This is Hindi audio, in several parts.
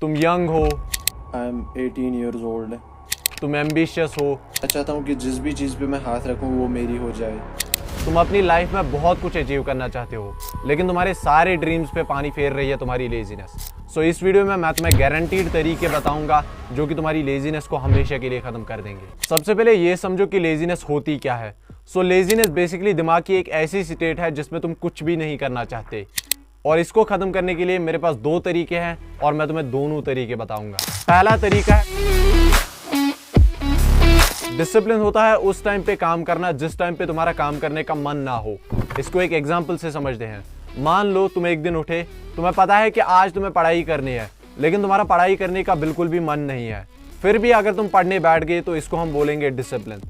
तुम यंग हो, आई एम 18 ईयर्स ओल्ड। तुम एम्बिशियस हो, मैं चाहता हूँ कि जिस भी चीज़ पे मैं हाथ रखूँ वो मेरी हो जाए। तुम अपनी लाइफ में बहुत कुछ अचीव करना चाहते हो, लेकिन तुम्हारे सारे ड्रीम्स पे पानी फेर रही है तुम्हारी लेजीनेस। सो इस वीडियो में मैं तुम्हें गारंटीड तरीके बताऊंगा जो कि तुम्हारी लेजीनेस को हमेशा के लिए खत्म कर देंगे। सबसे पहले ये समझो कि लेजीनेस होती क्या है। सो लेजीनेस बेसिकली दिमाग की एक ऐसी स्टेट है जिसमें तुम कुछ भी नहीं करना चाहते, और इसको खत्म करने के लिए मेरे पास दो तरीके हैं और मैं तुम्हें दोनों तरीके बताऊंगा। पहला तरीका है डिसिप्लिन होता है उस टाइम पे काम करना जिस टाइम पे तुम्हारा काम करने का मन ना हो। इसको एक एग्जांपल से समझते हैं। मान लो तुम एक दिन उठे, तुम्हें पता है कि आज तुम्हें पढ़ाई करनी है, लेकिन तुम्हारा पढ़ाई करने का बिल्कुल भी मन नहीं है, फिर भी अगर तुम पढ़ने बैठ गए तो इसको हम बोलेंगे डिसिप्लिन।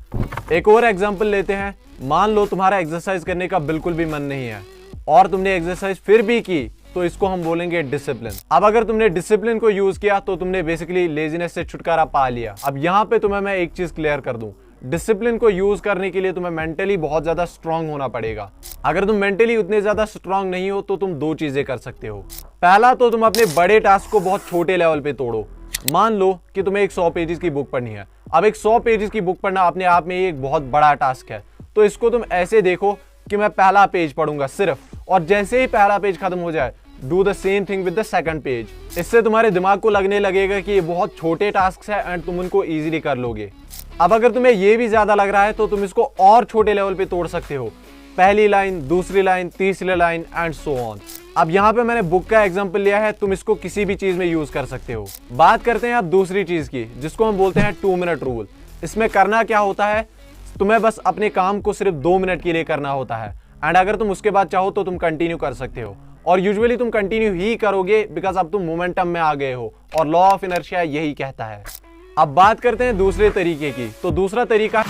एक और एग्जाम्पल लेते हैं। मान लो तुम्हारा एक्सरसाइज करने का बिल्कुल भी मन नहीं है और तुमने एक्सरसाइज फिर भी की, तो इसको हम बोलेंगे डिसिप्लिन। अब अगर तुमने डिसिप्लिन को यूज किया तो तुमने बेसिकली लेजीनेस से छुटकारा पा लिया। अब यहाँ पे तुम्हें मैं एक चीज क्लियर कर दूं, डिसिप्लिन को यूज करने के लिए तुम्हें मेंटली बहुत ज्यादा स्ट्रांग होना पड़ेगा। अगर तुम मेंटली उतने ज्यादा स्ट्रांग नहीं हो तो तुम दो चीजें कर सकते हो। पहला तो तुम अपने बड़े टास्क को बहुत छोटे लेवल पे तोड़ो। मान लो कि तुम्हें एक 100 पेजेस की बुक पढ़नी है। अब एक 100 पेजेस की बुक पढ़ना अपने आप में एक बहुत बड़ा टास्क है, तो इसको तुम ऐसे देखो कि मैं पहला पेज पढ़ूंगा सिर्फ, और जैसे ही पहला पेज खत्म हो जाए do the same thing with the second page. इससे तुम्हारे दिमाग को लगने लगेगा कि ये बहुत छोटे टास्क है एंड तुम उनको इजीली कर लोगे। अब अगर तुम्हें ये भी ज्यादा लग रहा है तो तुम इसको और छोटे लेवल पे तोड़ सकते हो, पहली लाइन, दूसरी लाइन, तीसरी लाइन एंड सो ऑन। अब यहाँ पे मैंने बुक का एग्जांपल लिया है, तुम इसको किसी भी चीज में यूज कर सकते हो। बात करते हैं अब दूसरी चीज की, जिसको हम बोलते हैं 2 मिनट रूल। इसमें करना क्या होता है, तुम्हें बस अपने काम को सिर्फ 2 मिनट के लिए करना होता है, एंड अगर तुम उसके बाद चाहो तो तुम कंटिन्यू कर सकते हो, और यूजुअली तुम कंटिन्यू ही करोगे बिकॉज अब तुम मोमेंटम में आ गए हो, और लॉ ऑफ इनर्शिया यही कहता है। अब बात करते हैं दूसरे तरीके की। तो दूसरा तरीका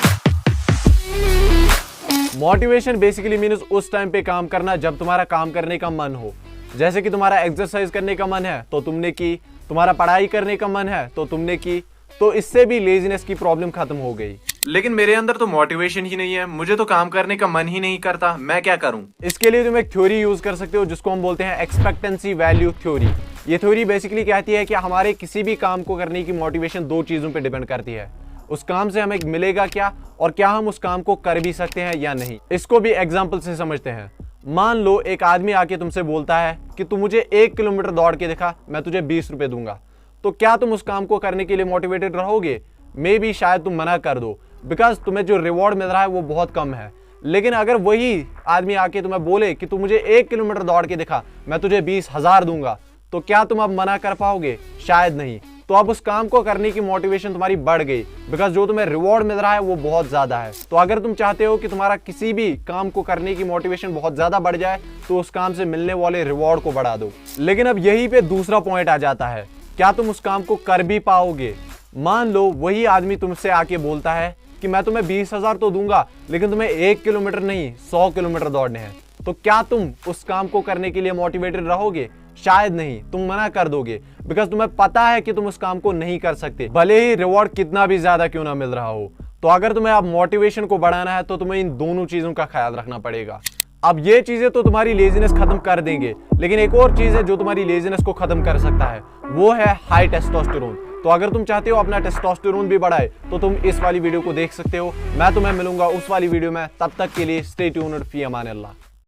मोटिवेशन बेसिकली मीन्स उस टाइम पे काम करना जब तुम्हारा काम करने का मन हो। जैसे कि तुम्हारा एक्सरसाइज करने का मन है तो तुमने की, तुम्हारा पढ़ाई करने का मन है तो तुमने की, तो इससे भी लेजीनेस की प्रॉब्लम खत्म हो गई। लेकिन मेरे अंदर तो मोटिवेशन ही नहीं है, मुझे तो काम करने का मन ही नहीं करता, मैं क्या करूं? इसके लिए तुम एक थ्योरी यूज कर सकते हो जिसको हम बोलते हैं एक्सपेक्टेंसी वैल्यू थ्योरी। ये थ्योरी बेसिकली कहती है कि हमारे किसी भी काम को करने की मोटिवेशन दो चीजों पे डिपेंड करती है, उस काम से हमें मिलेगा क्या और क्या हम उस काम को कर भी सकते हैं या नहीं। इसको भी एग्जाम्पल से समझते हैं। मान लो एक आदमी आके तुमसे बोलता है कि तू मुझे 1 किलोमीटर दौड़ के दिखा, मैं तुझे 20 रुपए दूंगा, तो क्या तुम उस काम को करने के लिए मोटिवेटेड रहोगे? मे बी शायद तुम मना कर दो, बिकॉज तुम्हें जो रिवॉर्ड मिल रहा है वो बहुत कम है। लेकिन अगर वही आदमी आके तुम्हें बोले कि तू मुझे 1 किलोमीटर दौड़ के दिखा, मैं तुझे 20,000 दूंगा, तो क्या तुम अब मना कर पाओगे? शायद नहीं। तो अब उस काम को करने की मोटिवेशन तुम्हारी बढ़ गई, बिकॉज जो तुम्हें रिवॉर्ड मिल रहा है वो बहुत ज्यादा है। तो अगर तुम चाहते हो कि तुम्हारा किसी भी काम को करने की मोटिवेशन बहुत ज्यादा बढ़ जाए तो उस काम से मिलने वाले रिवॉर्ड को बढ़ा दो। लेकिन अब यहीं पे दूसरा पॉइंट आ जाता है, क्या तुम उस काम को कर भी पाओगे? मान लो वही आदमी तुमसे आके बोलता है कि मैं तुम्हें 20,000 तो दूंगा, लेकिन तुम्हें 1 किलोमीटर नहीं 100 किलोमीटर दौड़ने हैं, तो क्या तुम उस काम को करने के लिए मोटिवेटेड रहोगे? शायद नहीं, तुम मना कर दोगे, बिकॉज तुम्हें पता है कि तुम उस काम को नहीं कर सकते, भले ही रिवॉर्ड कितना भी ज्यादा क्यों ना मिल रहा हो। तो अगर तुम्हें अब मोटिवेशन को बढ़ाना है तो तुम्हें इन दोनों चीजों का ख्याल रखना पड़ेगा। अब ये चीजें तो तुम्हारी लेजीनेस खत्म कर देंगे, लेकिन एक और चीज है जो तुम्हारी लेजीनेस को खत्म कर सकता है, वो है हाई टेस्टोस्टेरोन। तो अगर तुम चाहते हो अपना टेस्टोस्टेरोन भी बढ़ाए तो तुम इस वाली वीडियो को देख सकते हो। मैं तुम्हें मिलूंगा उस वाली वीडियो में, तब तक के लिए स्टे ट्यून्ड, फी अमान अल्लाह।